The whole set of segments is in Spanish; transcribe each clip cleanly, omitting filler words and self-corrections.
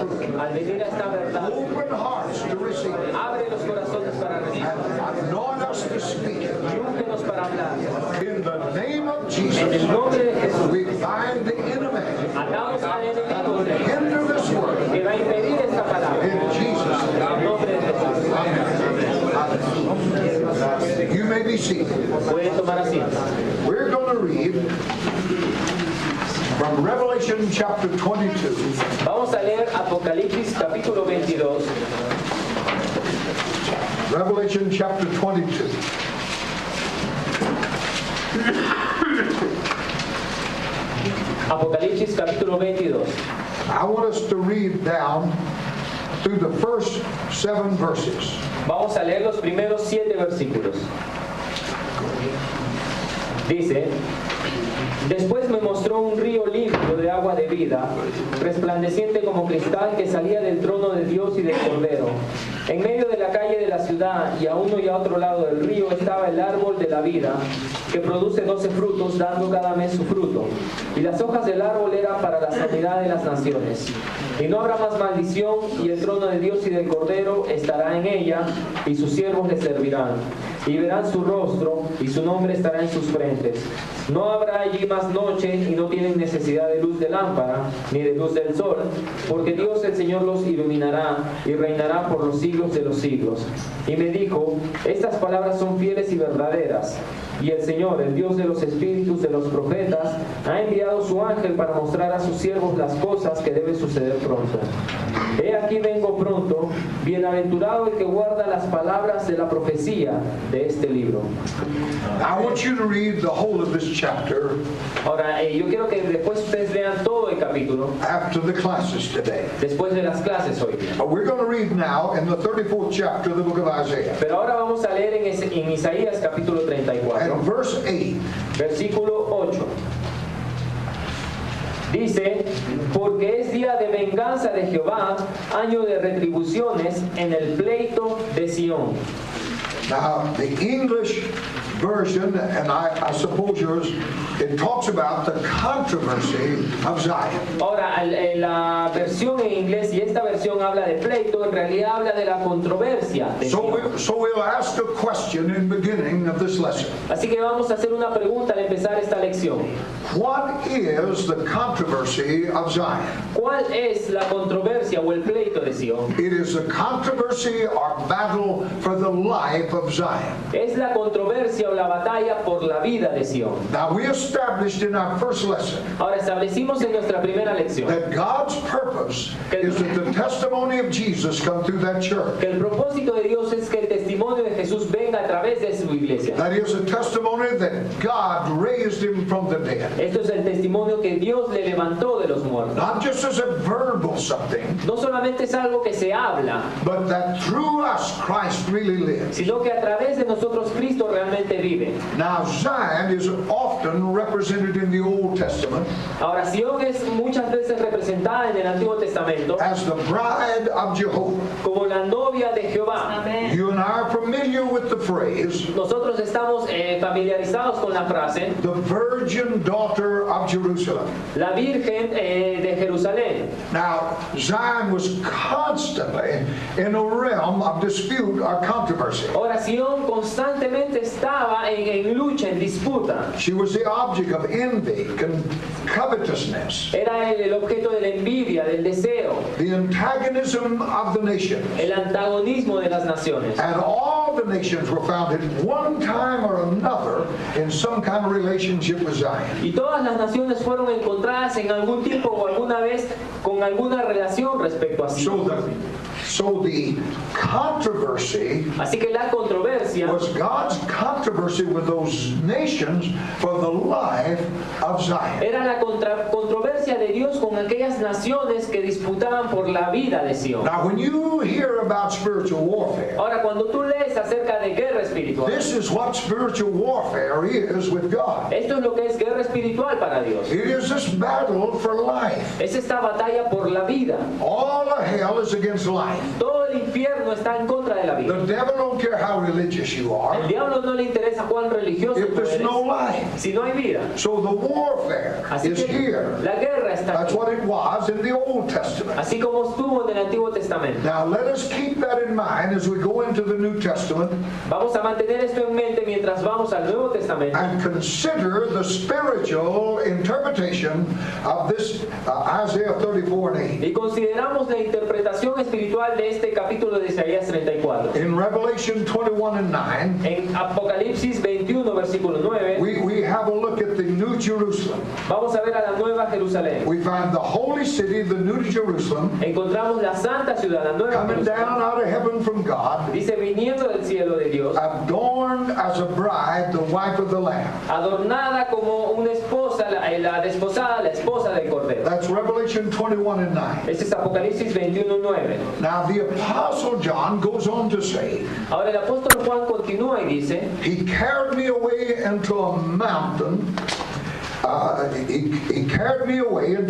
truth. Al venir a esta verdad, Open hearts to receive it. abre los corazones para recibir. Anoint us to speak it. Úngenos para hablar. In the name of En Jesus, el nombre de Jesús, we bind the enemy. atamos al enemigo Hinder this word. que va a impedir esta palabra. In Jesus' En name. el nombre de Jesús. You may be seated. Pueden tomar asiento. We're going to read from Revelation chapter 22. Vamos a leer Apocalipsis capítulo 22. Revelation chapter 22. Apocalipsis capítulo 22. I want us to read down through the first 7 verses. Vamos a leer los primeros 7 versículos. Dice: Después me mostró un río limpio de agua de vida, resplandeciente como cristal, que salía del trono de Dios y del Cordero. En medio de la calle de la ciudad, y a uno y a otro lado del río, estaba el árbol de la vida, que produce 12 frutos, dando cada mes su fruto. Y las hojas del árbol eran para la sanidad de las naciones. Y no habrá más maldición, y el trono de Dios y del Cordero estará en ella, y sus siervos le servirán. Y verán su rostro, y su nombre estará en sus frentes. No habrá allí más noche, y no tienen necesidad de luz de lámpara, ni de luz del sol, porque Dios el Señor los iluminará, y reinará por los siglos de los siglos. Y me dijo: estas palabras son fieles y verdaderas. Y el Señor, el Dios de los espíritus de los profetas, ha enviado su ángel para mostrar a sus siervos las cosas que deben suceder pronto. He aquí vengo pronto, bienaventurado el que guarda las palabras de la profecía de este libro. I want you to read the whole of this chapter Ahora, yo quiero que después ustedes lean todo el capítulo, after the classes today. después de las clases hoy día. But we're going to read now in the 34th chapter of the book of Isaiah. Pero ahora vamos a leer en Isaías capítulo 34. And verse 8. Versículo 8. Dice: porque es día de venganza de Jehová, año de retribuciones en el pleito de Sión. Now, the English version, and I suppose yours, it talks about the controversy of Zion. Ahora, la versión en inglés, y esta versión habla de pleito, en realidad habla de la controversia de Sión. So we'll ask a question in the beginning of this lesson. Así que vamos a hacer una pregunta al empezar esta lección. What is the controversy of Zion? ¿Cuál es la controversia o el pleito de Sión? It is the controversy or battle for the life of Zion. Es la controversia o la batalla por la vida de Sión. Now, we established in our first lesson Ahora, establecimos en nuestra primera lección that God's purpose is that the testimony of Jesus come through that church. que el propósito de Dios es que el testimonio de Jesús venga a través de su iglesia. That is a testimony that God raised him from the dead. Esto es el testimonio que Dios le levantó de los muertos. Not just as a verbal something, No solamente es algo que se habla, but that through us Christ really lives. sino que a través de nosotros Cristo realmente vive. Now, Zion is often represented in the Old Testament Ahora, Sión es muchas veces representada en el Antiguo Testamento as the bride of Jehovah. como la novia de Jehová. You and I are familiar with the phrase, Nosotros estamos familiarizados con la frase, the virgin daughter of Jerusalem. la Virgen de Jerusalén. Now, Zion was constantly in a realm of dispute or controversy. Ahora, Sión constantemente estaba en lucha, en disputa. She was the object of envy and covetousness, Era el objeto de la envidia, del deseo, the antagonism of the nation. el antagonismo de las naciones. And all the nations were found at one time or another in some kind of relationship with Zion. Y todas las naciones fueron encontradas en algún tiempo o alguna vez con alguna relación respecto a Sión. So the controversy Así que la controversia was God's controversy with those nations for the life of Zion. era la controversia de Dios con aquellas naciones que disputaban por la vida de Sión. Now, when you hear about spiritual warfare, Ahora, cuando tú lees acerca de guerra espiritual, this is what spiritual warfare is with God. esto es lo que es guerra espiritual para Dios. It is this battle for life. Es esta batalla batalla por la vida. All of hell is against life. Todo el infierno está en contra de la vida. The devil don't care how religious you El are diablo no le interesa cuán religioso if tú there's eres, no life. si no hay vida. So the warfare Así is que here. la guerra está That's aquí, what it was in the Old Testament. así como estuvo en el Antiguo Testamento. Now let us keep that in mind as we go into the New Testament Vamos a mantener esto en mente mientras vamos al Nuevo Testamento and consider the spiritual interpretation of this Isaiah 34 and 8. y consideramos la interpretación espiritual de este capítulo de Isaías 34. In Revelation 21 and 9, En Apocalipsis 21, versículo 9, we have a look at the New Jerusalem. vamos a ver a la Nueva Jerusalén. We find the holy city, the New Jerusalem, Encontramos la santa ciudad, la Nueva coming Jerusalén. down out of heaven from God, Dice, viniendo del cielo de Dios, adorned as a bride, the wife of the Lamb. adornada como una esposa, la desposada, la esposa del Cordero. That's Revelation 21 and 9. Este es Apocalipsis 21:9. Now the Apostle John goes on to say, Ahora el apóstol Juan continúa y dice, he carried me away into a mountain. He carried me away in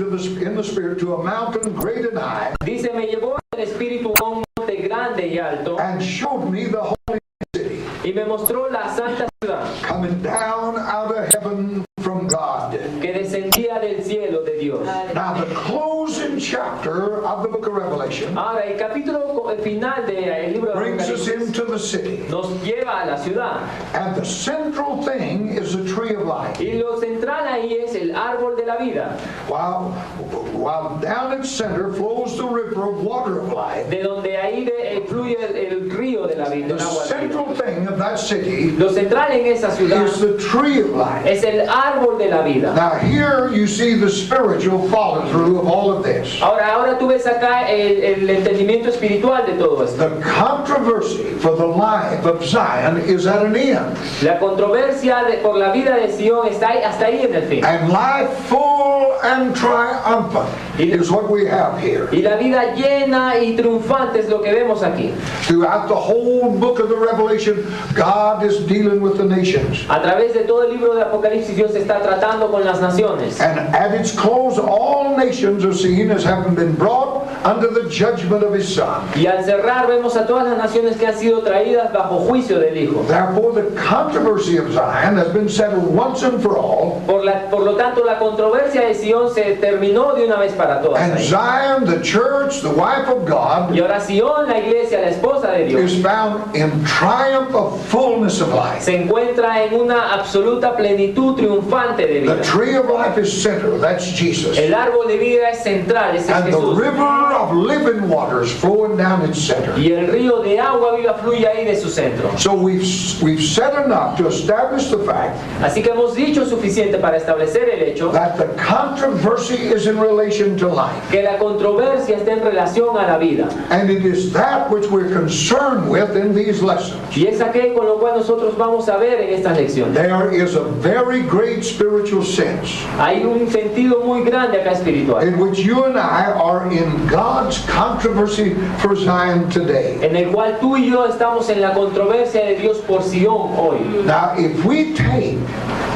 the spirit to a mountain great and high, dice, me llevó el Espíritu a un monte grande y alto and showed me the holy city, y me mostró la santa ciudad coming down out of heaven from God. que descendía del cielo de Dios. Now the closing chapter of the book of Revelation Ahora el capítulo final del libro de brings us Apocalipsis into the city, nos lleva a la ciudad and the central thing is the tree of life. y lo central ahí es el árbol de la vida, While down its center flows the river of water of life. de donde ahí fluye el río de la vida, The el agua de la vida. central thing of that city Lo central en esa ciudad is the tree of life. es el árbol de la vida. Now here you see the spiritual follow through of all of this. Ahora tú ves acá el entendimiento espiritual de todo esto. The controversy for the life of Zion is at an end, La controversia por la vida de Sion está ahí, hasta ahí en el fin. and life full and triumphant is what we have here. Y la vida llena y triunfante es lo que vemos aquí. Throughout the whole book of the Revelation, God is dealing with the nations. A través de todo el libro de Apocalipsis, Dios está tratando con las naciones. And at its close, all nations are seen as having been brought under the judgment of His Son. Y al cerrar vemos a todas las naciones que han sido traídas bajo juicio del Hijo. Therefore, the controversy of Zion has been settled once and for all. Por lo tanto, la controversia de Sion se terminó de una vez para todas. And ahí. Zion, the church, the wife of God, Y ahora Sion, la iglesia, la esposa de Dios, is found in triumph of fullness of life. se encuentra en una absoluta plenitud triunfante de The vida. tree of life is center, that's Jesus. El árbol de vida es central, ese es And the Jesús. river of living waters flowing down its center. Y el río de agua viva fluye ahí de su centro. So we've said enough to establish the fact Así que hemos dicho suficiente para establecer el hecho that the controversy is in relation to life. que la controversia está en relación a la vida. And it is that which we're concerned with in these lessons. Y es aquel con lo cual nosotros vamos a ver en estas lecciones. There is a very great spiritual sense Hay un sentido muy grande acá espiritual, in which you and I are in God's controversy for Zion today. en el cual tú y yo estamos en la controversia de Dios por Sion hoy. Now, if we take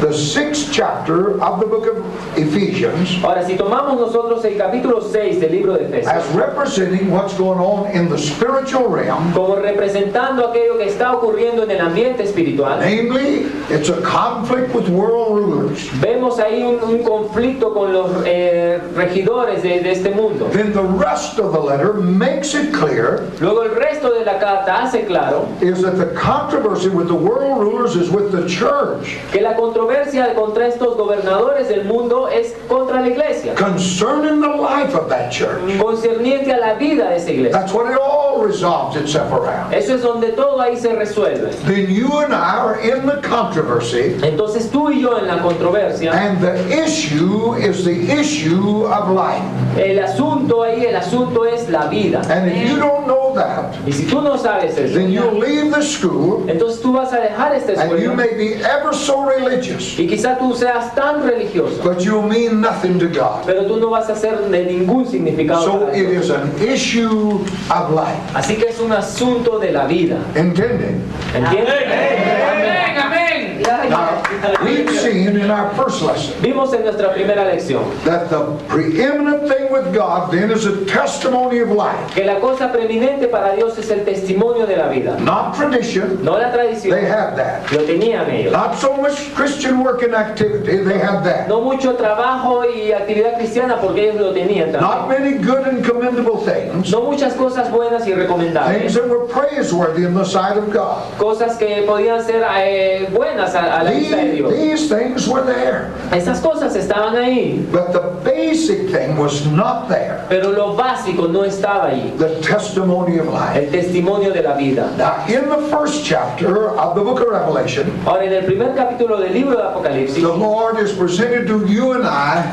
the 6th chapter of the book of Ephesians Ahora, si tomamos nosotros el capítulo 6 del libro de Efesios, as representing what's going on in the spiritual realm, como representando aquello que está ocurriendo en el ambiente espiritual, namely, it's a conflict with world rulers, vemos ahí un conflicto con los regidores de este mundo. then the rest of the letter makes it clear Luego el resto de la carta hace claro is that the controversy with the world rulers is with the church que la controversia contra estos gobernadores del mundo es contra la iglesia, concerning the life of that church. concerniente a la vida de esa iglesia. That's what it all resolves itself around. Eso es donde todo ahí se resuelve. Then you and I are in the controversy, Entonces tú y yo en la controversia, and the issue is the issue of life. el asunto ahí, el asunto es la vida. And if you don't know that, Y si tú no sabes eso, then you'll leave the school entonces tú vas a dejar esta and you escuela may be ever so religious, y quizá tú seas tan religioso, but you'll mean nothing to God. pero tú no vas a ser de ningún significado So para it Dios. is an issue of life. Así que es un asunto de la vida. ¿Entienden? ¿Entiendes? Amén, amén. Now, We've seen in our first lesson Vimos en nuestra primera lección that the preeminent thing with God then is a testimony of life, que la cosa preeminente para Dios es el testimonio de la vida, not tradition. no la tradición. They had that. Lo tenían ellos. Not so much Christian work and activity. They had that. No mucho trabajo y actividad cristiana porque ellos lo tenían Not también. many good and commendable things. No muchas cosas buenas y Things recomendables. that were praiseworthy in the sight of God. Cosas que podían ser buenas a la vista de Dios. These things were there. Esas cosas estaban ahí, But the basic thing was not there. pero lo básico no estaba allí. The testimony of life. El testimonio de la vida. Now, in the first chapter of the book of Revelation, Ahora, en el primer capítulo del libro de Apocalipsis, the Lord is presented to you and I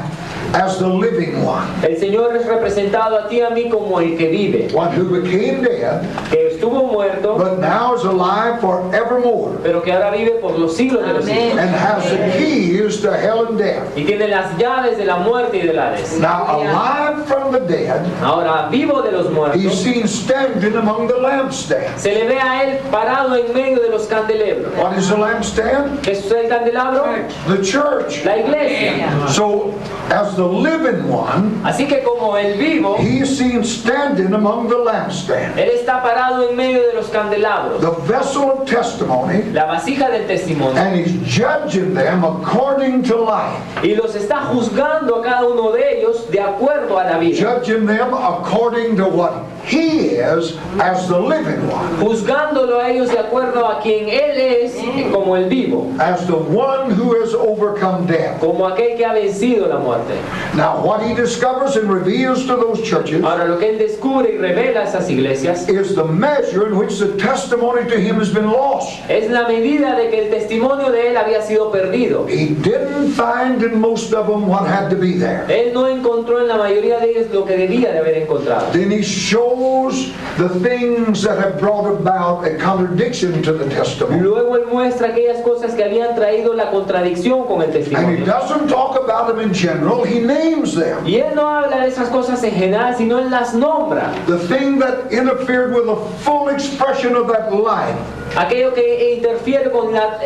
as the living one, el Señor es representado a ti y a mí como el que vive, one who became dead, que estuvo muerto, but now is alive forevermore, pero que ahora vive por los siglos de los siglos. and has the keys to hell and death. Y tiene las llaves de la muerte y del Hades. Now, alive from the dead, Ahora, vivo de los he's muertos, seen standing among the lampstands. se le ve a él parado en medio de los candelabros. What is a lampstand? ¿Qué es el candelabro? The church. La iglesia. So, as the living one, Así que como el vivo, he is seen standing among the lampstands. él está parado en medio de los candelabros, The vessel of testimony, la vasija del testimonio, and he's judging them according to life. y los está juzgando a cada uno de ellos de acuerdo a la vida, Judging them according to what he is as the living one, juzgándolo a ellos de acuerdo a quien él es como el vivo, as the one who has overcome death. como aquel que ha vencido la muerte. Now, what he discovers and reveals to those churches Ahora, lo que él descubre y revela a esas iglesias is the measure in which the testimony to him has been lost. es la medida de que el testimonio de él había sido perdido. He didn't find in most of them what had to be there. Él no encontró en la mayoría de ellos lo que debía de haber encontrado. Then he shows the things that have brought about a contradiction to the testimony. Luego él muestra aquellas cosas que habían traído la contradicción con el And he testimonio. doesn't talk about them in general, he names them. Y él no habla de esas cosas en general, sino él las nombra. The thing that interfered with the full expression of that life. Aquello que interfiere con la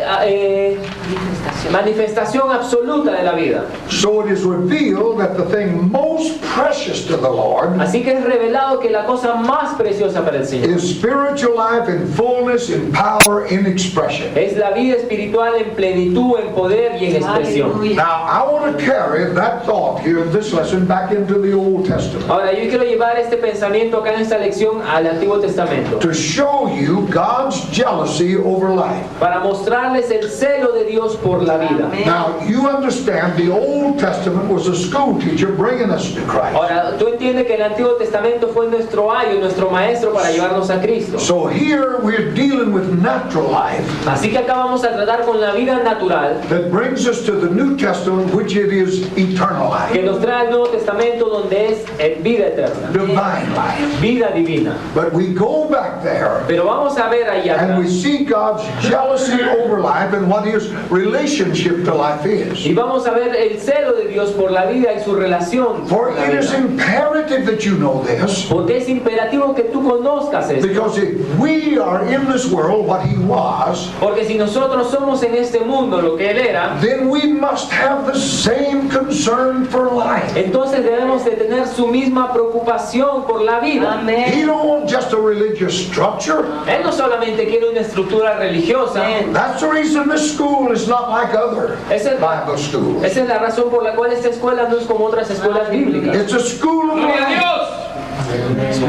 manifestación absoluta de la vida. So it is revealed that the thing most precious to the Lord Así que es revelado que la cosa más preciosa para el Señor is spiritual life in fullness, in power, in expression. es la vida espiritual en plenitud, en poder y en expresión. Now, I want to carry that thought here in this lesson back into the Old Testament Ahora, yo quiero llevar este pensamiento acá en esta lección al Antiguo Testamento to show you God's jealousy over life. para mostrarles el celo de Dios por la vida. Now, you understand the Old Testament was a school teacher bringing us to Christ. Ahora, tú entiendes que el Antiguo Testamento fue nuestro ayo, nuestro maestro para llevarnos a Cristo. So here we're dealing with natural life Así que acá vamos a tratar con la vida natural that brings us to the New Testament, which it is eternal que life, nos trae el Nuevo Testamento donde es vida eterna, divine life. vida divina. But we go back there Pero vamos a ver allá and we atrás see God's jealousy over life and what his relationship to life is. y vamos a ver el celo de Dios por la vida y su relación For con la it is vida. imperative that you know this, Porque es imperativo que tú conozcas esto. because if we are in this world what he was, Porque si nosotros somos en este mundo lo que Él era, then we must have the same concern for life. entonces debemos de tener su misma preocupación por la vida. He don't want just a religious structure. Él no solamente quiere una estructura religiosa, That's the reason this school is not like other esa Bible schools. es la razón por la cual esta escuela no es como otras escuelas bíblicas. It's a school of life.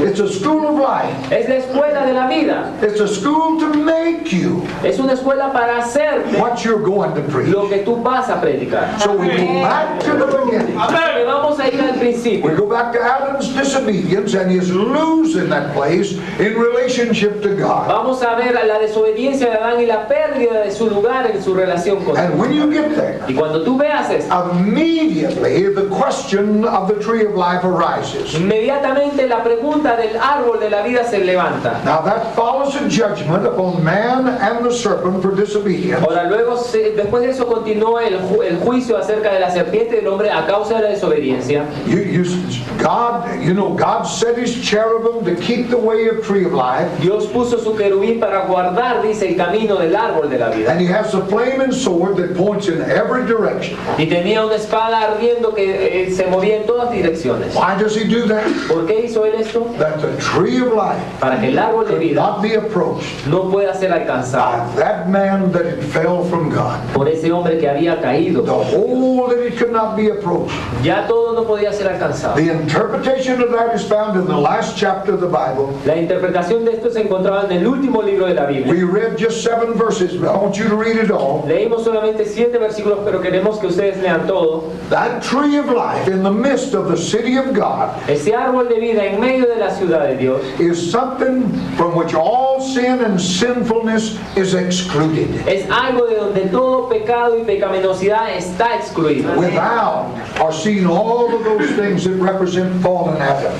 It's a school of life. Es la escuela de la vida. It's a school to make you Es una escuela para hacerte what you're going to preach. lo que tú vas a predicar. So we go back to the beginning. Así que vamos a ir al We principio. go back to Adam's disobedience and his losing that place in relationship to God. Vamos a ver la desobediencia de Adán y la pérdida de su lugar en su relación con Dios. And when you get there, Y cuando tú veas esto, immediately the question of the tree of life arises. inmediatamente la pregunta del árbol de la vida se levanta. Now that follows a judgment upon man and the serpent for disobedience. Ahora luego, después de eso continúa el juicio acerca de la serpiente y del hombre a causa de la desobediencia. God set his cherubim to keep the way of tree of life. Dios puso su querubín para guardar, dice, el camino del árbol de la vida. And he has a flaming sword that points in every direction. Y tenía una espada ardiendo que se movía en todas direcciones. Why does he do that? ¿Por qué hizo él esto? That the tree of life Para que el árbol de could vida not be approached no pueda ser alcanzado by that man that had fell from God. por ese hombre que había caído. The whole that it could not be approached. Ya todo no podía ser alcanzado. The interpretation of that is found in the last chapter of the Bible. La interpretación de esto se encontraba en el último libro de la Biblia. We read just 7 verses, but I want you to read it all. Leímos solamente 7 versículos, pero queremos que ustedes lean todo. That tree of life in the midst of the city of God Ese árbol de vida en medio de la ciudad de Dios is something from which all sin and sinfulness is excluded. es algo de donde todo pecado y pecaminosidad está excluido. Without are seen all of those things that represent fallen Adam.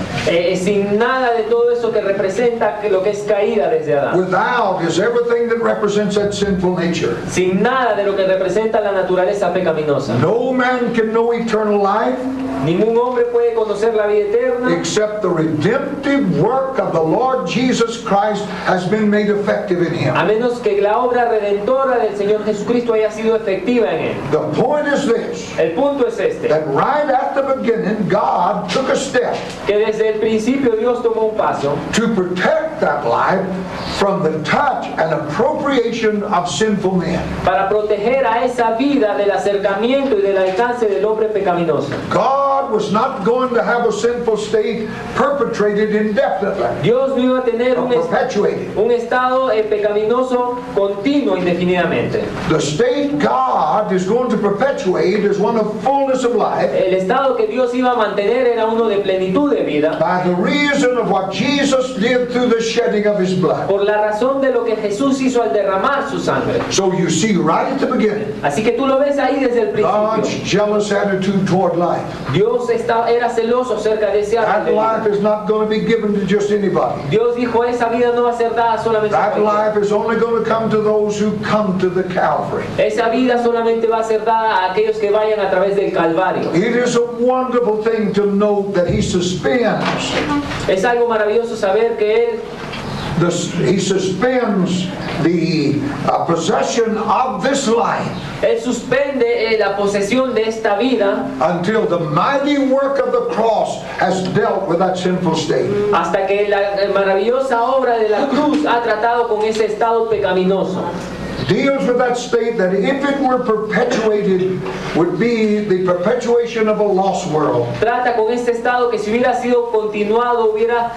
Sin nada de todo eso que representa lo que es caída desde Adán. Without is everything that represents that sinful nature. Sin nada de lo que representa la naturaleza pecaminosa. No man can know eternal life Ningún hombre puede conocer la vida eterna except the redemptive work of the Lord Jesus Christ has been made effective in him. a menos que la obra redentora del Señor Jesucristo haya sido efectiva en él. The point is this, El punto es este, that right at the beginning God took a step que desde el principio Dios tomó un paso to protect that life from the touch and appropriation of sinful men. para proteger a esa vida del acercamiento y del alcance del hombre pecaminoso. God was not going to have a sinful state perpetrated indefinitely Dios no iba a tener or perpetuated. un estado pecaminoso continuo indefinidamente. The state God is going to perpetuate is one of fullness of life El estado que Dios iba a mantener era uno de plenitud de vida by the reason of what Jesus did through the shedding of his blood. por la razón de lo que Jesús hizo al derramar su sangre. So you see right at the beginning, Así que tú lo ves ahí desde el God's principio. jealous attitude toward life. Dios era celoso acerca de ese árbol That de vida. life is not going to be given to just anybody. Dios dijo, esa vida no va a ser dada solamente a That cualquiera. life is only going to come to those who come to the Calvary. Esa vida solamente va a ser dada a aquellos que vayan a través del Calvario. It is a wonderful thing to know that he suspends Es algo maravilloso saber que Él he suspends the possession of this life Él suspende la posesión de esta vida until the mighty work of the cross has dealt with that sinful state. hasta que la maravillosa obra de la cruz ha tratado con ese estado pecaminoso. Deals with that state that if it were perpetuated would be the perpetuation of a lost world. Trata con este estado que si hubiera sido continuado, hubiera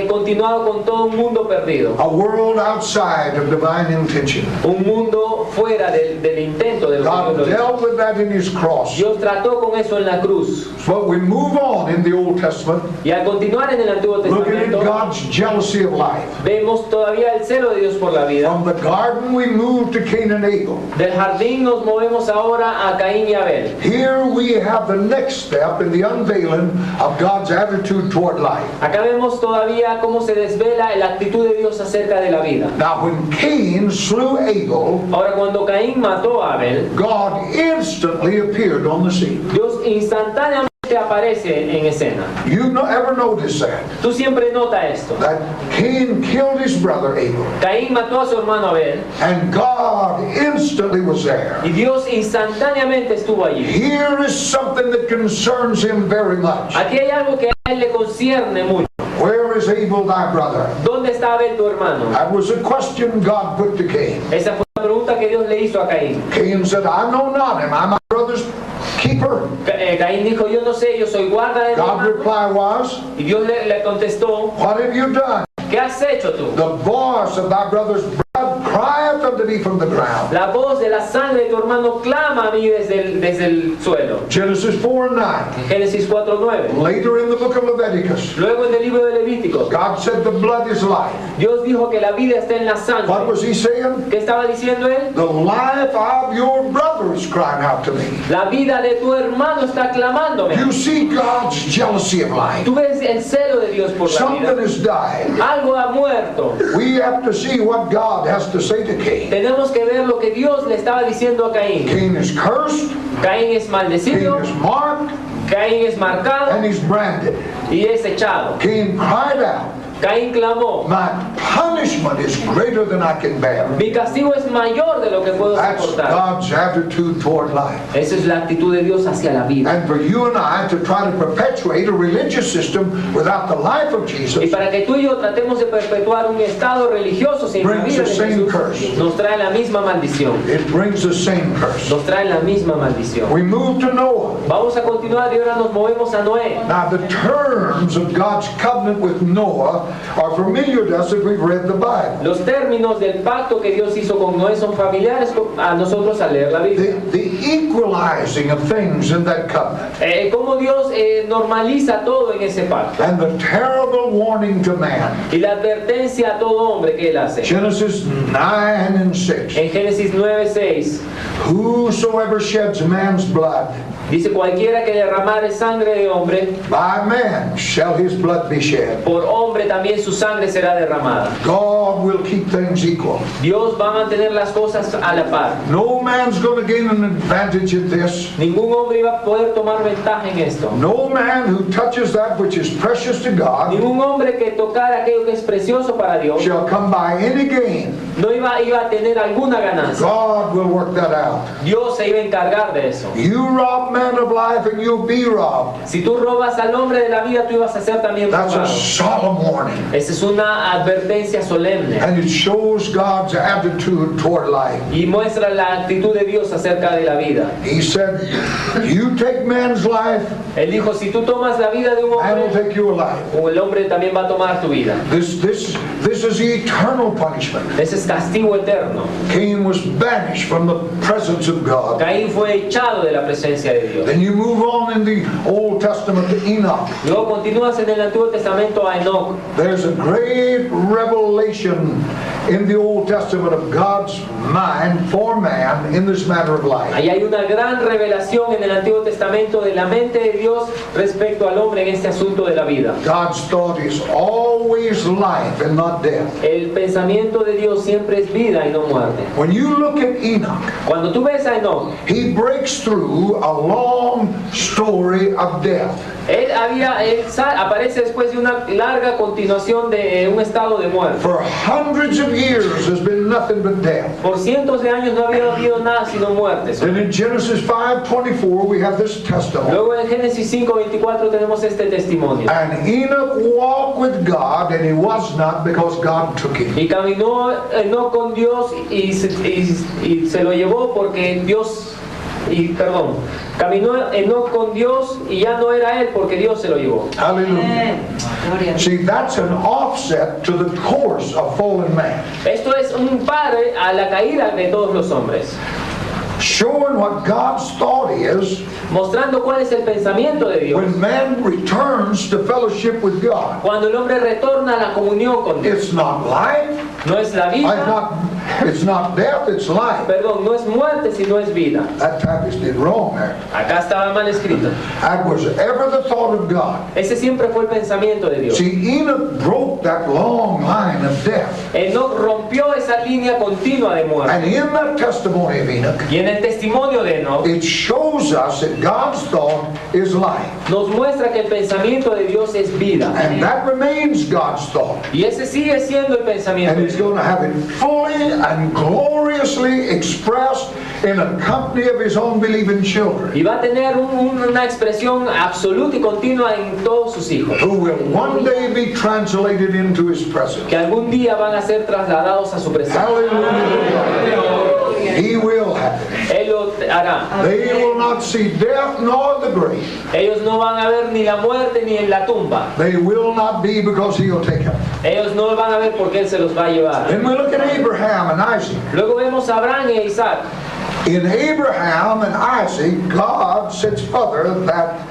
continuado con todo un mundo perdido. A world outside of divine intention. Un mundo fuera del intento de lo que God Dios lo hizo. dealt with that in his cross. Dios trató con eso en la cruz. But we move on in the Old Testament, Y al continuar en el Antiguo looking at Testamento, God's jealousy of life. vemos todavía el celo de Dios por la vida. From the garden we move to Cain and Abel. Del jardín nos movemos ahora a Caín y Abel. Here we have the next step in the unveiling of God's attitude toward life. Acá vemos todavía cómo se desvela la actitud de Dios acerca de la vida. Now when Cain slew Abel, Ahora, cuando Caín mató a Abel, God instantly appeared on the scene. Dios instantáneamente aparece en escena. You ever notice that? Tú siempre nota esto. That Cain killed his brother Abel, Caín mató a su hermano Abel and God instantly was there. y Dios instantáneamente estuvo allí. Here is something that concerns him very much. Aquí hay algo que a él le concierne mucho. Where is Abel thy brother? ¿Dónde está Abel tu hermano? That was a question God put to Cain. Esa fue la pregunta que Dios le hizo a Caín. Cain said, I know not him. I'm my brother's keeper. Caín dijo, yo no sé, yo soy guarda de mi God's hermano. reply was, Y Dios le contestó, what have you done? ¿qué has hecho tú? The voice of thy brother's blood crieth unto thee from the ground. La voz de la sangre de tu hermano clama a mí desde el suelo. Genesis 4:9. En Génesis 4:9. Later in the book of Leviticus, Luego en el libro de Levíticos, God said the blood is life. Dios dijo que la vida está en la What sangre. was he saying? ¿Qué estaba diciendo él? The life of your brother is crying out to me. La vida de tu hermano está clamándome. You see God's jealousy of life. Tú ves el celo de Dios por la Something vida. has died. Algo ha muerto. We have to see what God has to say to Cain. Tenemos que ver lo que Dios le estaba diciendo a Caín. Cain is cursed, Caín es Cain maldecido, is marked, Caín es marcado and he's branded. y es echado. Cain cried out, Caín clamó, my punishment is greater than I can bear. mi castigo es mayor de lo que puedo That's soportar. God's attitude toward life. Esa es la actitud de Dios hacia la vida. And for you and I to try to perpetuate a religious system without the life of Y Jesus, para que tú y yo tratemos de perpetuar un estado religioso sin la Brings vida the de same Jesús, curse. nos trae la misma maldición. it brings the same curse. Nos trae la misma maldición. We move to Noah. Vamos a continuar y ahora nos movemos a Noé. Now, the terms of God's covenant with Noah are familiar to us if we've read the Bible. Los términos del pacto que Dios hizo con Noé son familiares a nosotros al leer la Biblia. The equalizing of things in that covenant Cómo Dios normaliza todo en ese pacto. and the terrible warning to man. Y la advertencia a todo hombre que él hace. Genesis 9 and 6. En Génesis 9:6 Whosoever sheds man's blood, dice: cualquiera que derramare sangre de hombre, by man shall his blood be shed. por hombre también su sangre será derramada. God will keep things equal. Dios va a mantener las cosas a la par. No man's going to gain an advantage in this. Ningún hombre iba a poder tomar ventaja en esto. No man who touches that which is precious to God Ningún hombre que tocara aquello que es precioso para Dios shall come by any gain. no iba a tener alguna ganancia. God will work that out. Dios se iba a encargar de eso. You rob man of life and you'll be robbed. Si tú robas al hombre de la vida, tú ibas a ser también That's a robado. solemn warning. Esa es una advertencia solemne And it shows God's attitude toward life. y muestra la actitud de Dios acerca de la vida. He said, you take man's life, Él dijo: si tú tomas la vida de un man will hombre, take your life. el hombre también va a tomar tu vida. This is eternal punishment. Ese es castigo eterno. Cain was banished from the presence of God. Caín fue echado de la presencia de Dios. Then you move on in the Old Testament to Enoch. Luego continúas en el Antiguo Testamento a Enoch. There's a great revelation in the Old Testament of God's mind for man in this matter of life. Ahí hay una gran revelación en el Antiguo Testamento de la mente de Dios respecto al hombre en este asunto de la vida. God's thought is always life and not death. El pensamiento de Dios siempre es vida y no muerte. When you look at Enoch, Cuando tú ves a Enoch, he breaks through a long story of death. aparece después de una larga continuación de un estado de muerte. For hundreds of years there's been nothing but death. Por cientos de años no había habido nada sino muertes. Then in Genesis 5:24 we have this testimony. Luego en Génesis 5:24 tenemos este testimonio. And Enoch walked with God, and he was not, because God took him. Y caminó Enoch con Dios y se lo llevó porque Dios, caminó Enoch con Dios y ya no era él porque Dios se lo llevó. Hallelujah. See, that's an offset to the course of fallen man. Esto es un padre a la caída de todos los hombres, Showing what God's thought is mostrando cuál es el pensamiento de Dios. when man returns to fellowship with God. Cuando el hombre retorna a la comunión con Dios, It's not life, no es la vida, it's not death, it's life. perdón, no es muerte sino es vida. That typist did wrong there. Acá estaba mal escrito. That was ever the thought of God. Ese siempre fue el pensamiento de Dios. See, Enoch broke that long line of death. Enoch rompió esa línea continua de muerte. And in that testimony of Enoch, Y en el testimonio de Enoch it shows us that God's thought is life. nos muestra que el pensamiento de Dios es vida. And that remains God's thought. Y ese sigue siendo el pensamiento And de He's Dios. going to have it fully and gloriously expressed in a company of His own believing children, Y va a tener una expresión absoluta y continua en todos sus hijos, who will one day be translated into His presence. que algún día van a ser trasladados a su presencia. Hallelujah. He will have it. Él lo hará. They will not see death nor the grave. Ellos no van a ver ni la muerte ni en la tumba. They will not be, because He'll take them. Ellos no van a ver porque Él se los va a llevar. Then we look at Abraham and Isaac. Luego vemos a Abraham y a Isaac. In Abraham and Isaac, God sets further that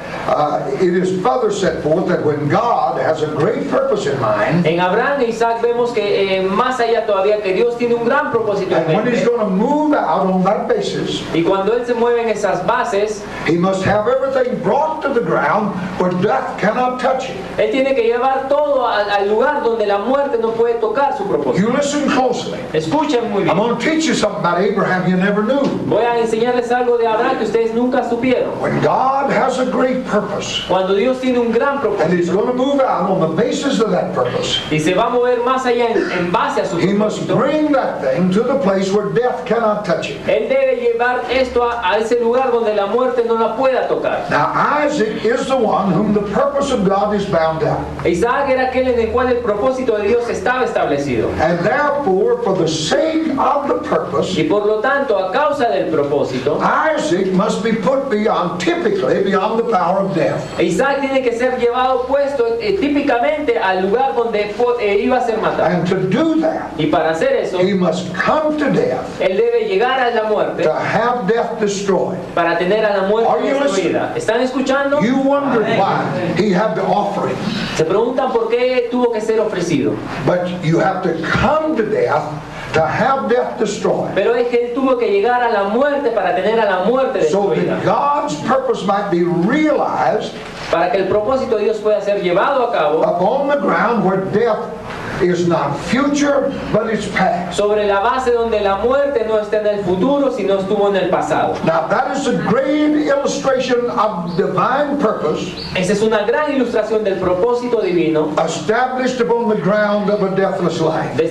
it is further set forth that when God has a great purpose in mind, En Abraham e Isaac vemos que más allá todavía que Dios tiene un gran propósito en and when He's mente. going to move out on that basis, Y cuando Él se mueve en esas bases, He must have everything brought to the ground where death cannot touch it. Él tiene que llevar todo al lugar donde la muerte no puede tocar su propósito. You listen closely. Escuchen muy I'm bien. going to teach you something about Abraham you never knew. Voy a enseñarles algo de Abraham que ustedes nunca supieron. When God has a great purpose. Cuando Dios tiene un gran And He's propósito going to move out on the basis of that purpose. y se va a mover más allá en base a su He must propósito, bring that thing to the place where death cannot touch it. Él debe llevar esto a ese lugar donde la muerte no la pueda tocar. Now Isaac is the one whom the purpose of God is bound up. Isaac era aquel en el cual el propósito de Dios estaba establecido. And therefore, for the sake of the purpose, Y por lo tanto, a causa del propósito, Isaac must be put beyond, typically, beyond the power of death. Isaac tiene que ser llevado puesto típicamente al lugar donde iba a ser matado. And to do that, Y para hacer eso, he must come to death él debe llegar a la muerte to have death destroyed. para tener a la muerte Are you destruida. ¿Están escuchando? You wonder why he had to offer him. Se preguntan por qué tuvo que ser ofrecido. But you have to come to death to have death destroyed. Pero es que él tuvo que llegar a la muerte para tener a la muerte So destruida. that God's purpose might be realized Para que el propósito de Dios pueda ser llevado a cabo upon the ground where death is not future, but it's past. sobre la base donde la muerte no está en el futuro, sino estuvo en el pasado. Now that is a great illustration of divine purpose Esa es una gran ilustración del propósito divino established upon the ground of a deathless life. de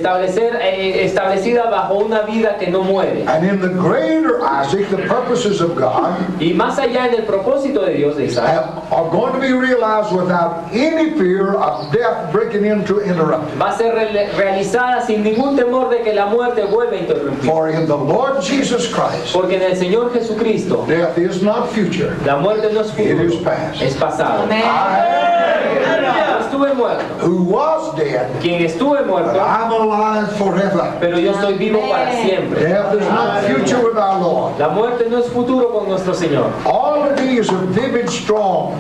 establecida bajo una vida que no muere. And in the greater Isaac, the purposes of God Y más allá en el propósito de Dios de Isaac, are going to be realized without any fear of death breaking in to interrupt it. va a ser realizada sin ningún temor de que la muerte vuelva a interrumpir. For in the Lord Jesus Christ, Porque en el Señor Jesucristo, death is not future, la muerte no es it futuro, is past. es pasado. Yo estuve muerto. Who was dead, Quien estuve but muerto, I'm alive forever. pero yo estoy vivo para siempre. Death is not future with our Lord. La muerte no es futuro con nuestro Señor. All of these are vivid, strong,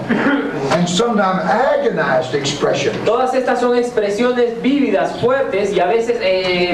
and sometimes agonized expressions Todas estas son expresiones vívidas, fuertes y a veces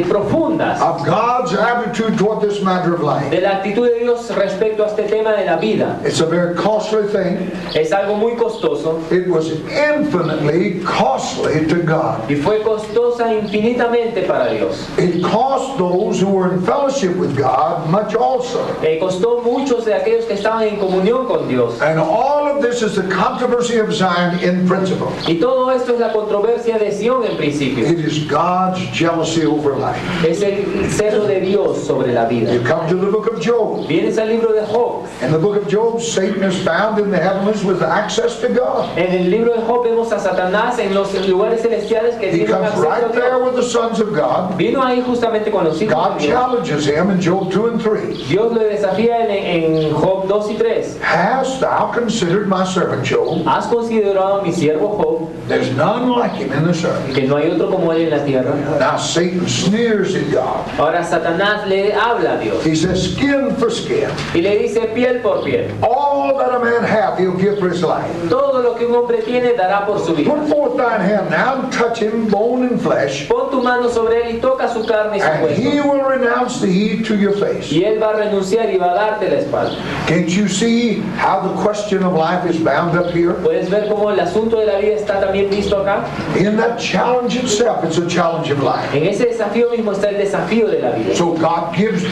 profundas of God's attitude toward this matter of life. de la actitud de Dios respecto a este tema de la vida. It's a very costly thing. Es algo muy costoso It was infinitely costly to God. y fue costosa infinitamente para Dios. It cost those who were in fellowship with God much also. Costó muchos de aquellos que estaban en comunión con Dios. And all of this is the controversy of Zion in principle. Y todo esto es la controversia de Sión en principio. It is God's jealousy over life. Es el celo de Dios sobre la vida. You come to the book of Job. Vienes al libro de Job. In the book of Job, Satan is found in the heavens with access to God. En el libro de Job vemos a Satanás en los lugares celestiales que He tienen comes acceso a right there Dios. with the sons of God. Vino ahí justamente con los hijos God de Dios. challenges him in Job 2 and 3. Dios le desafía en Job 2 y 3. Hast thou considered my servant Job? ¿Has considerado a mi siervo Job, There's none like him in this earth. que no hay otro como él en la tierra? Now Satan sneers at God. Ahora Satanás le habla a Dios He says, skin for skin. y le dice piel por piel. All that a man hath, he'll give for his life. Todo lo que un hombre tiene dará por su vida. Put forth thine hand now and touch him, bone and flesh, Pon tu mano sobre él y toca su carne y su and he hueso. will renounce thee to your face. Y él va a renunciar y va a darte la espalda. Can't you see how the question of life is bound up here? ¿Puedes ver cómo el asunto de la vida está también visto acá? In that challenge itself, it's a challenge of life. En ese desafío mismo está el desafío de la vida. So God gives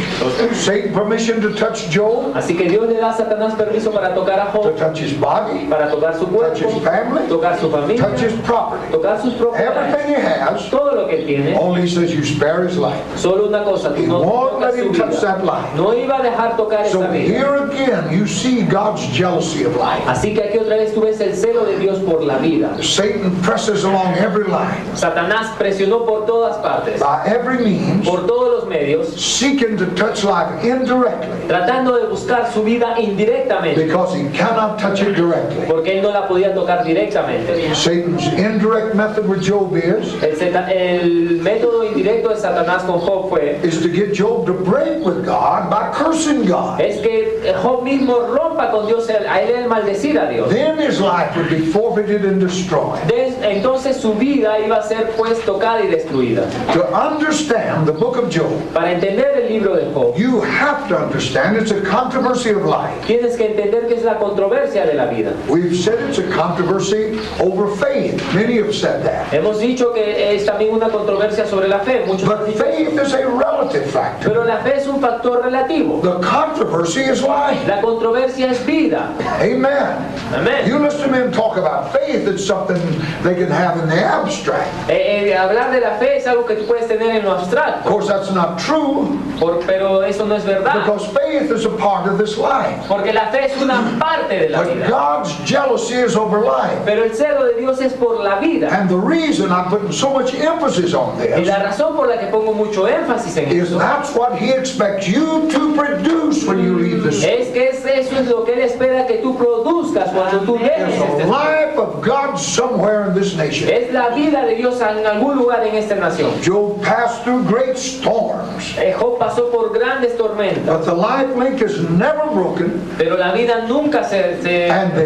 Satan permission to touch Job, Así que Dios le da a Satanás permiso para tocar a to Job, touch his body, para tocar su touch his cuerpo, family, tocar su familia, touch his property. tocar sus propiedades, Everything he has, todo lo que él tiene. only he says you spare his life. Solo una cosa, tú He no won't tocas let su him touch vida. that life. No iba a dejar tocar So esa vida. here again, you see God's jealousy of life. Así que aquí otra vez tú ves el celo de Dios por la vida. Satan presses along every line, Satanás presionó por todas partes, by every means, por todos los medios, seeking to touch life indirectly, tratando de buscar su vida indirectamente, because he cannot touch it directly. porque él no la podía tocar directamente. Satan's indirect method with Job El método indirecto de Satanás con Job is to get Job to break with God by cursing God. es que Job mismo rompa con Dios, a él el maldecir a Dios. Then his life would be forfeited and destroyed. Entonces su vida iba a ser pues tocada y destruida. To understand the book of Job, Para entender el libro de Job, you have to understand it's a controversy of life. tienes que entender que que es la controversia de la vida. We've said it's a controversy over faith. Many have said that. Hemos dicho que es también una controversia sobre la fe. Muchos han But dicho, faith is a relative factor. pero la fe es un factor relativo. The controversy is life. La controversia es vida. Amen. Amén. You listen to men talk about faith, it's something they can have in the abstract. Hablar de la fe es algo que tú puedes tener en lo Of abstracto, course, that's not true pero eso no es verdad. because faith is a part of this life. Porque la fe es una parte de la But vida. God's jealousy is over life. Pero el celo de Dios es por la vida. And the reason I'm putting so much emphasis on Y this la razón por la que pongo mucho énfasis en is eso that's what He expects you to produce when you leave this. es que eso es lo que Él espera que tú produzcas cuando tú dejes There's este a mundo. life of God somewhere in this nation. Es la vida de Dios en algún lugar en esta nación. Job passed through great storms, Job pasó por grandes tormentas, but the life link is never broken, pero la vida nunca se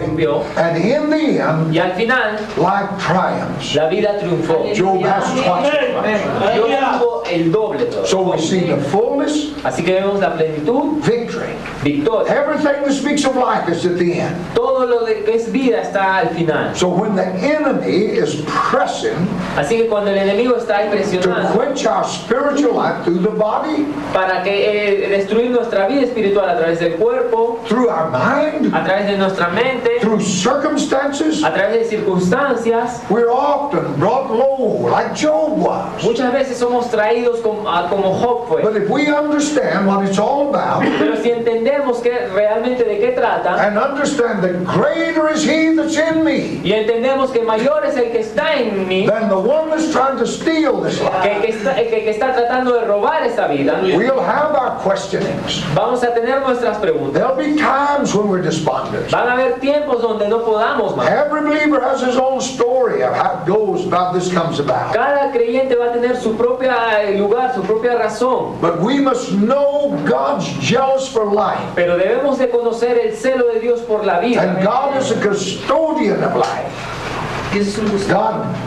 rompió. and in the end, Y al final, life triumphs. la vida triunfó. Job has twice as much. Dios tuvo el doble todo. So we see the fullness, Así que vemos la plenitud, victory. victoria. Everything that speaks of life is at the end. Todo lo que es vida está al final. So when the enemy is pressing Así que cuando el enemigo está ahí to presionando quench our spiritual life through the body, para que destruir nuestra vida espiritual a través del cuerpo, through our mind, a través de nuestra mente, through circumstances, a través de circunstancias, we're often brought low like Job was. muchas veces somos traídos como Job fue. But if we understand what it's all about Pero si entendemos que realmente de qué trata and understand that greater is He that's in me y entendemos que mayor es el que está en mí than the one that's trying to steal this life, que está tratando de robar esta vida, we'll have our questionings. vamos a tener nuestras preguntas. There'll be times when we're despondent. Van a haber tiempos donde no podamos más. Every believer has his own story of how it goes, how this comes about. Cada creyente va a tener su propia lugar, su propia razón. But we must know God's jealous for life. Pero debemos de conocer el celo de Dios por la vida. And God is a custodian of life.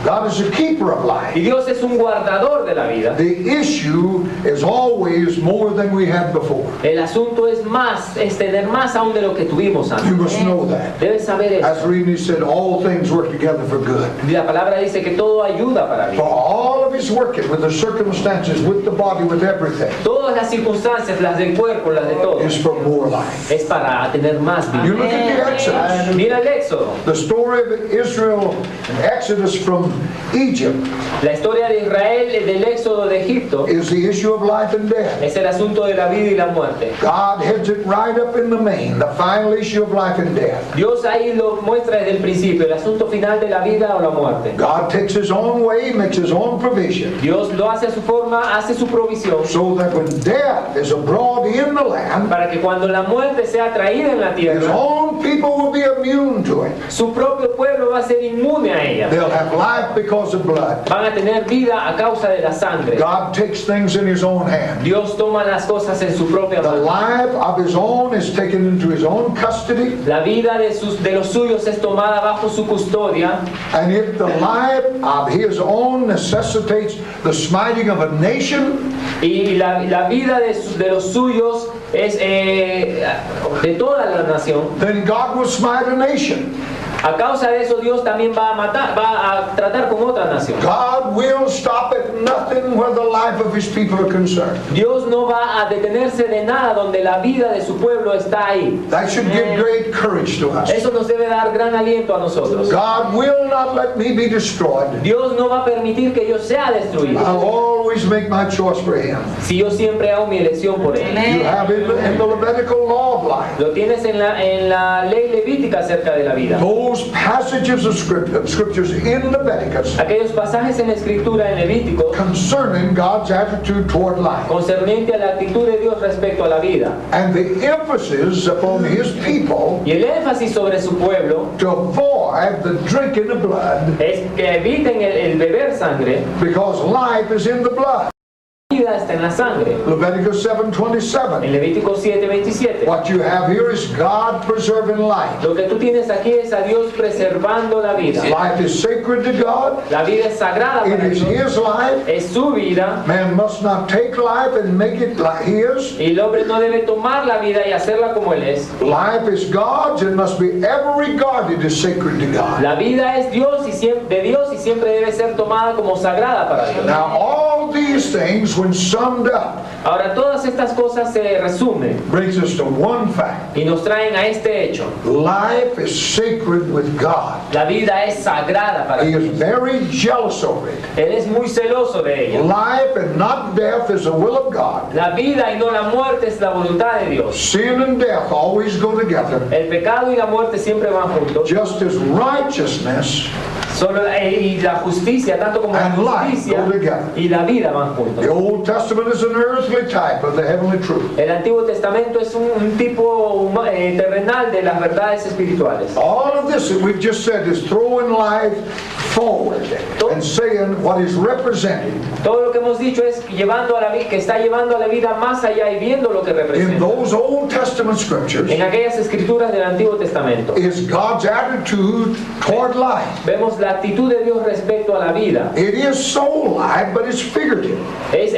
God is a keeper of Y life. Dios es un guardador de la vida. The issue is always more than we had before. El asunto es tener más aún de lo que tuvimos You antes. must know that. Debes saber eso. As Reading said, all things work together for good. La palabra dice que todo ayuda para For bien. all of His working with the circumstances, with the body, with everything, Todas las circunstancias, las del cuerpo, las de todo, is for more life. es para tener más You vida. look at the Exodus. Mira el Éxodo. The story of Israel and Exodus from Egypt La historia de Israel del Éxodo de Egipto is the issue of life and death. es el asunto de la vida y la muerte. God heads it right up in the main, the final issue of life and death. Dios ahí lo muestra desde el principio, el asunto final de la vida o la muerte. God takes His own way, makes His own provision, Dios lo hace a su forma, hace su provisión so that when death is abroad in the land, para que cuando la muerte sea traída en la His tierra, own people will be immune to it. su propio pueblo va a ser inmune a ella. They'll have life because of blood. Van a tener vida a causa de la sangre. God takes things in His own hand. Dios toma las cosas en su propia The mano. life of His own is taken into His own custody, La vida de los suyos es tomada bajo su custodia. and if the life of His own necessitates the smiting of a nation, Y la vida de los suyos es de toda la nación. then God will smite a nation. A causa de eso Dios también va a tratar con otra nación. God will stop at nothing where the life of His people are concerned. Dios no va a detenerse de nada donde la vida de su pueblo está ahí. That should give great courage to us. Eso nos debe dar gran aliento a nosotros. God will not let me be destroyed. Dios no va a permitir que yo sea destruido. I'll always make my choice for Him. Si yo siempre hago mi elección por él. You have in the Levitical law of life Lo tienes en la ley levítica acerca de la vida. those passages of scriptures in Leviticus Aquellos pasajes en la escritura en Levítico concerning God's attitude toward life, concerniente a la actitud de Dios respecto a la vida. and the emphasis upon His people Y el énfasis sobre su pueblo to avoid the drinking of blood, es que eviten el beber sangre. because life is in the blood. La vida está en la sangre. Leviticus 7:27. En Levítico 7:27. What you have here is God preserving life. Lo que tú tienes aquí es a Dios preservando la vida. Life is sacred to God. La vida es sagrada It para is Dios. His life. Es su vida. Man must not take life and make it like His. Y el hombre no debe tomar la vida y hacerla como él es. Life is God's and must be ever regarded as sacred to God. La vida es Dios y de Dios y siempre debe ser tomada como sagrada para Dios. Now all these things, when summed up, Ahora todas estas cosas se resumen brings us to one fact. y nos traen a este hecho. Life is sacred with God. La vida es sagrada para He Dios. is very jealous over it. Él es muy celoso de ella. Life and not death is the will of God. La vida y no la muerte es la voluntad de Dios. Sin and death always go together. El pecado y la muerte siempre van juntos. Just as righteousness Y la justicia, tanto como la and life justicia go together. y la vida van juntos. The Old Testament is an earthly type of the heavenly truth. El Antiguo Testamento es un tipo terrenal de las verdades espirituales. All of this that we've just said is throwing life forward and saying what is represented Todo lo que hemos dicho es llevando a la vida, que está llevando a la vida más allá y viendo lo que in representa. those Old Testament scriptures En aquellas escrituras del Antiguo Testamento is God's attitude toward life. vemos la actitud de Dios respecto a la vida. It is soul life, but it's figurative. Es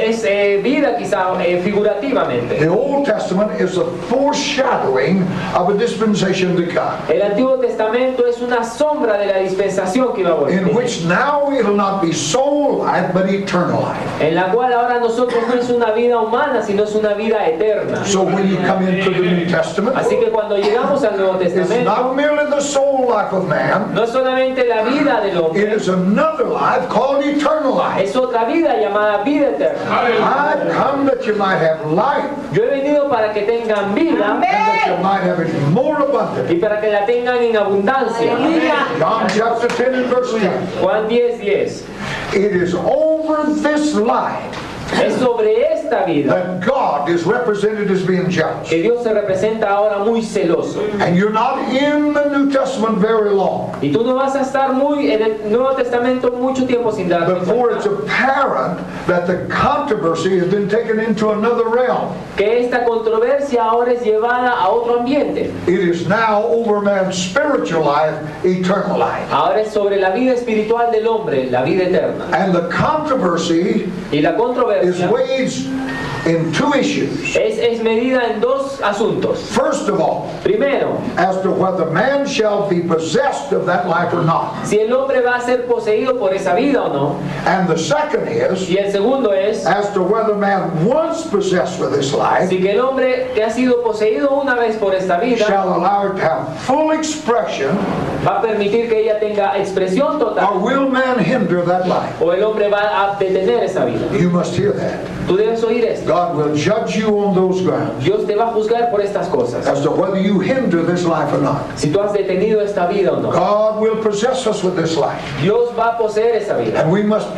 vida quizá figurativamente. The Old Testament is a foreshadowing of a dispensation to come, El Antiguo Testamento es una sombra de la dispensación que iba a volver. in which now it'll not be soul life, but eternal life. En la cual ahora nosotros no es una vida humana, sino es una vida eterna. So when you come into the New Testament, Así que cuando llegamos al Nuevo it's Testamento, not merely the soul life of man, no es solamente la vida del it hombre, is another life called eternal life. es otra vida llamada vida eterna. I've come that you might have life, Yo he venido para que tengan vida and that you might have it more abundant. y para que la tengan en abundancia. John chapter 10 and verse 10. Juan 10:10. It is over this life Es sobre esta vida that God is represented as being jealous. que Dios se representa ahora muy celoso. And you're not in the New Testament very long Y tú no vas a estar muy en el Nuevo Testamento mucho tiempo sin darte before it's cuenta apparent that the controversy has been taken into another realm. que esta controversia ahora es llevada a otro ambiente. It is now over man's spiritual life, eternal life. Ahora es sobre la vida espiritual del hombre, la vida eterna. And the controversy Y la is controversia waged in two issues. es medida en dos asuntos. First of all, Primero, as to whether man shall be possessed of that life or not. si el hombre va a ser poseído por esa vida o no. And the second is Y el segundo es as to whether man once possessed with this life si que el hombre que ha sido poseído una vez por esta vida shall allow it to have full expression, va a permitir que ella tenga expresión or total will man hinder that life? o el hombre va a detener esa vida. You must hear that. Tú debes oír esto. God will judge you on those grounds Dios te va a juzgar por estas cosas. as to whether you hinder this life or not. Si tú has detenido esta vida o no. God will possess us with this life, Dios va a poseer esa vida. and we must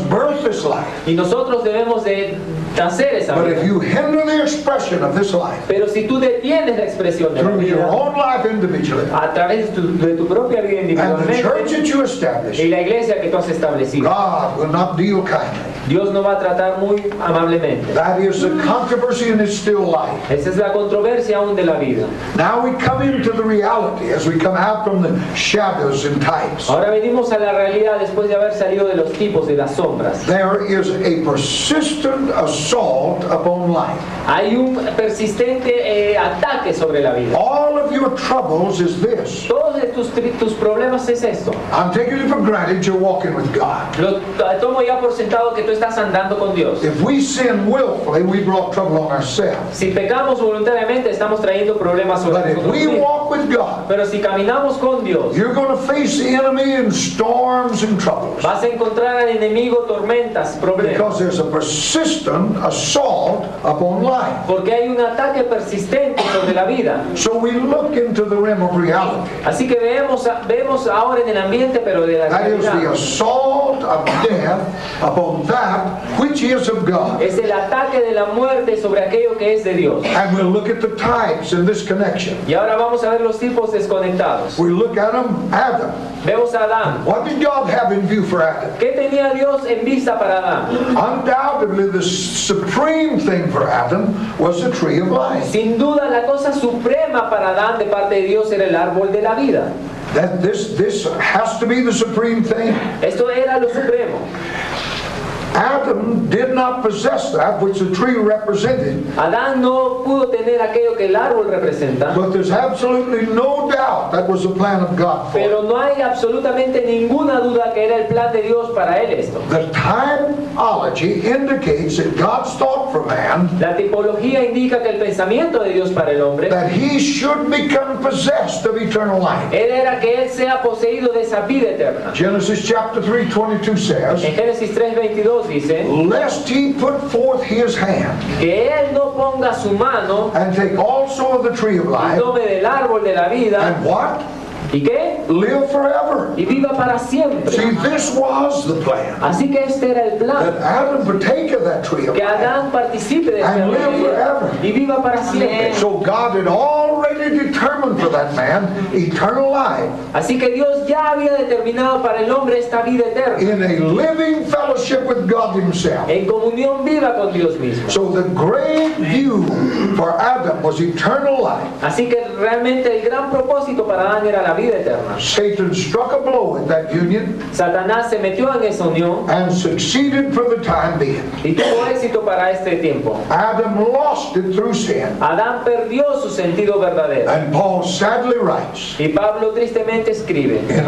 birth this life. Y nosotros debemos de nacer esa But if vida. you hinder the expression of this life Pero si tú detienes la expresión de la through your vida own life individually a través de tu propia vida and the church individualmente that you establish, y la iglesia que tú has establecido, God will not deal kindly. Dios no va a tratar muy amablemente. That is the controversy in its still life. Esa es la controversia aún de la vida. Now we come into the reality as we come out from the shadows and types. Ahora venimos a la realidad después de haber salido de los tipos, de las sombras. There is a persistent assault upon life. Hay un persistente ataque sobre la vida. All of your troubles is this. Todos de tus problemas es esto. I'm taking it for granted you're walking with God. Lo tomo ya por sentado que tú estás andando con Dios. If we sin willfully, we brought trouble on ourselves. Si pecamos voluntariamente, estamos trayendo problemas sobre But if nosotros we mismos. walk with God, Pero si caminamos con Dios, you're going to face the enemy in storms and troubles. vas a encontrar al enemigo tormentas, problemas. Because there's a persistent assault upon life. Porque hay un ataque persistente sobre la vida. So we look into the realm of reality. Así que vemos ahora en el ambiente, pero de la That is the realidad. assault assault of death upon that which is of God. Es el ataque de la muerte sobre aquello que es de Dios. And we'll look at the types in this connection. Y ahora vamos a ver los tipos desconectados. We look at them, Adam. Vemos a Adán. What did God have in view for Adam? ¿Qué tenía Dios en vista para Adán? Undoubtedly, the supreme thing for Adam was the tree of life. Sin duda, la cosa suprema para Adán de parte de Dios era el árbol de la vida. That this has to be the supreme thing. Esto era lo supremo. Adam did not possess that which the tree represented, Adán no pudo tener aquello que el árbol representa, but there's absolutely no doubt that was the plan of God for him. pero no hay absolutamente ninguna duda que era el plan de Dios para él esto. The typology indicates that God's thought for man La tipología indica que el pensamiento de Dios para el hombre that he should become possessed of eternal life. era que él sea poseído de esa vida eterna. Genesis chapter 3:22 says, En Génesis 3:22 dice lest he put forth his hand que él no ponga su mano and take also of the tree of y life, tome del árbol de la vida and what? y qué Live forever. y viva para siempre. See, this was the plan. Así que este era el plan, That Adam partake of that tree of que life. Adán participe de ese And árbol de live vida forever. y viva para siempre. So God had already determined for that man eternal life Así que Dios ya había determinado para el hombre esta vida eterna, in a living fellowship with God himself. en comunión viva con Dios mismo. So the great view for Adam was eternal life. Así que realmente el gran propósito para Adán era la vida eterna. Satan struck a blow at that union Satanás se metió en esa unión and succeeded for the time being. y tuvo éxito para este tiempo. Adam lost it through sin. Adán perdió su sentido verdadero. And Paul sadly writes, Y Pablo tristemente escribe, in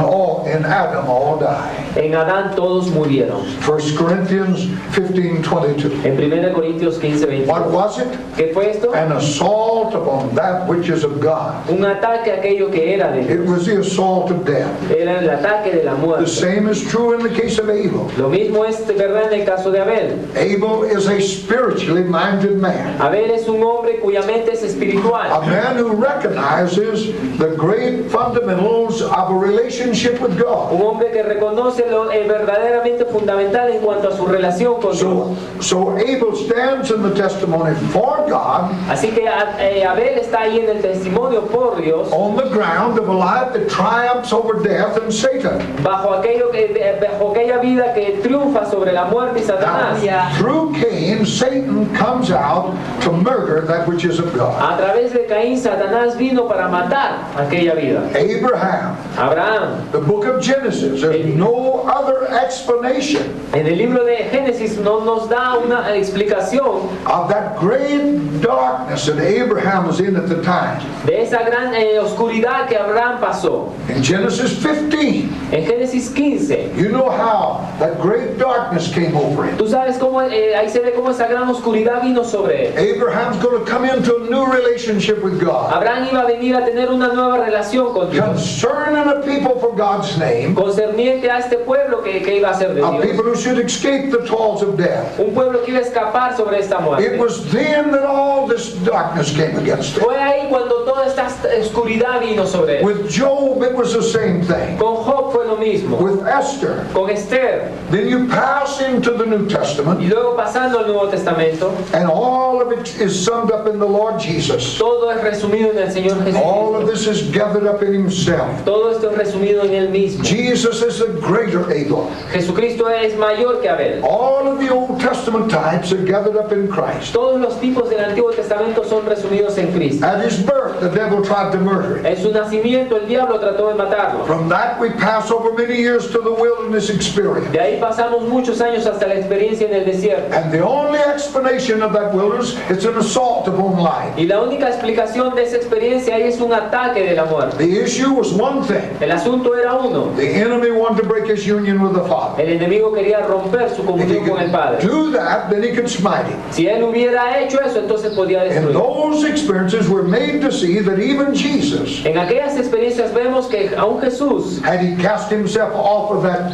Adam all die. en Adán todos murieron. 1 Corinthians 15:22. En 1 Corintios 15:20. What was it? ¿Qué fue esto? An assault upon that which is of God. Un ataque a aquello que era de It Dios. was the assault of death. Era el ataque de la The muerte. same is true in the case of Abel. Lo mismo es verdad en el caso de Abel. Abel is a spiritually minded man. Abel es un hombre cuya mente es A espiritual. man who recognizes the great fundamentals of a relationship with God. Un hombre que reconoce lo verdaderamente fundamental en cuanto a su relación con Dios. So Abel stands in the testimony for God Así que Abel está ahí en el testimonio por Dios, on the ground of a life that triumphs over death and Satan. bajo aquella vida que triunfa sobre la muerte y Satanás. Through Cain, Satan comes out to murder that which is of God. A través de Caín, Satanás vino para matar aquella vida. Abraham, Abraham, the book of Genesis, there's no other explanation en el libro de Génesis no nos da una explicación of that great darkness that Abraham was in at the time. de esa gran oscuridad que Abraham pasó. In Genesis 15, En Génesis 15, you know how that great darkness came over him. tú sabes cómo, ahí se ve cómo esa gran oscuridad vino sobre él. Abraham's going to come into a new relationship with God. Abraham iba a venir a tener una nueva relación con Dios, Concerning a people for God's name, concerniente a este pueblo que iba a ser de a Dios. people who should escape the toils of death. Un pueblo que iba a escapar sobre esta It muerte. was then that all this darkness came against him. Fue ahí cuando toda esta oscuridad vino sobre él. With Job, it was the same thing. Con Job fue lo mismo. With Esther. Con Esther. Then you pass into the New Y Testament, luego pasando al Nuevo Testamento, and all of it is summed up in the Lord Jesus. todo es resumido en el Señor All of Jesucristo. this is gathered up in himself. Todo esto es resumido en él mismo. Jesus is the greater Abel. Jesucristo es mayor que Abel. All of the Old Testament types are gathered up in Christ. Todos los tipos del Antiguo Testamento son resumidos en Cristo. At his birth, the devil tried to murder him. En su nacimiento el diablo trató de matarlo. From that, we pass over many years to the wilderness experience. De ahí pasamos muchos años hasta la experiencia en el desierto. And the only explanation of that wilderness is an assault upon life. Y la única explicación de esa experiencia ahí es un ataque de la muerte. The issue was one thing. El asunto era uno. The enemy wanted to break his union with the Father. El enemigo quería romper su If he comunión con el could Padre. do that, then he could smite him. Si él hubiera hecho eso, entonces podía And destruir. those experiences were made to see that even Jesus, En aquellas experiencias vemos que aún Jesús, had he cast himself off of that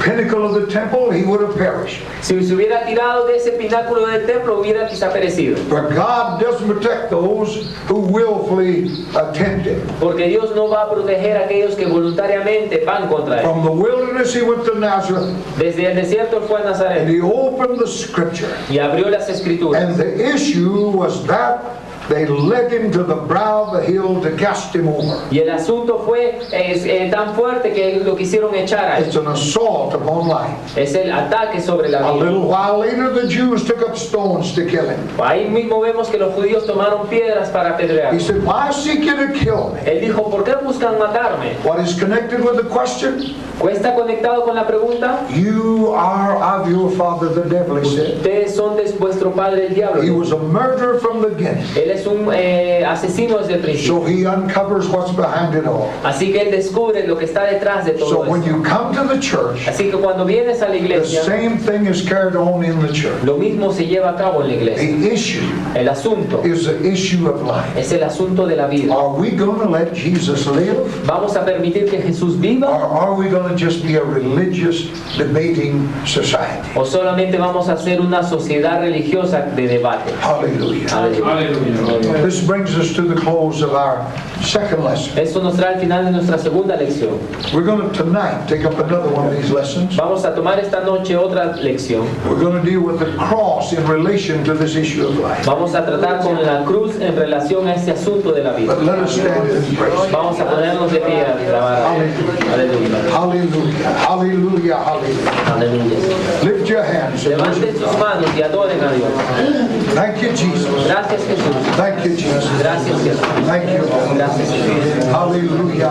pinnacle of the temple, he would have perished. Si se hubiera tirado de ese pináculo del templo, hubiera desaparecido. But God doesn't protect those who willfully attempt it. Porque Dios no va a proteger a aquellos que voluntariamente van contra él. From the wilderness he went to Nazareth, Desde el desierto fue a and Nazaret he opened the scripture. y abrió las escrituras. And the issue was that they led him to the brow of the hill to cast him over. Y el asunto fue tan fuerte que lo quisieron echar a él. It's an assault upon life. Es el ataque sobre la A vida. little while later, the Jews took up stones to kill him. Ahí mismo vemos que los judíos tomaron piedras para apedrear. He said, "Why seek you to kill me?" Él dijo, ¿por qué buscan matarme? What is connected with the question? ¿Está conectado con la pregunta? You are of your father the devil, he said. Ustedes son de vuestro padre el diablo. He was a murderer from the beginning. Él es un asesino desde el So principio. he uncovers what's behind it all. Así que él descubre lo que está detrás de So todo when esto. you come to the church, Así que cuando vienes a la the iglesia, same thing is carried on in the church. lo mismo se lleva a cabo en la iglesia. The issue El asunto is the issue of life. es el asunto de la vida. Are we going to let Jesus live? ¿Vamos a permitir que Jesús Or viva are we going to just be a religious debating society? o solamente vamos a ser una sociedad religiosa de debate? Hallelujah. Aleluya. This brings us to the close of our second lesson. Esto nos trae al final de nuestra segunda lección. We're going to tonight take up another one of these lessons. Vamos a tomar esta noche otra lección. We're going to deal with the cross in relation to this issue of life. Vamos a tratar con la cruz en relación a este asunto de la vida. But let us stand and praise. Vamos a ponernos de pie a alabar a Dios. Aleluya. Hallelujah. Hallelujah. Hallelujah. Aleluya. Lift your hands and Levanten worship. sus manos y adoren a Dios. Thank you, Jesus. Gracias, Jesús. Thank you, Jesus. Gracias, Jesús. Thank you, Lord. Gracias, Jesús. Hallelujah. Hallelujah.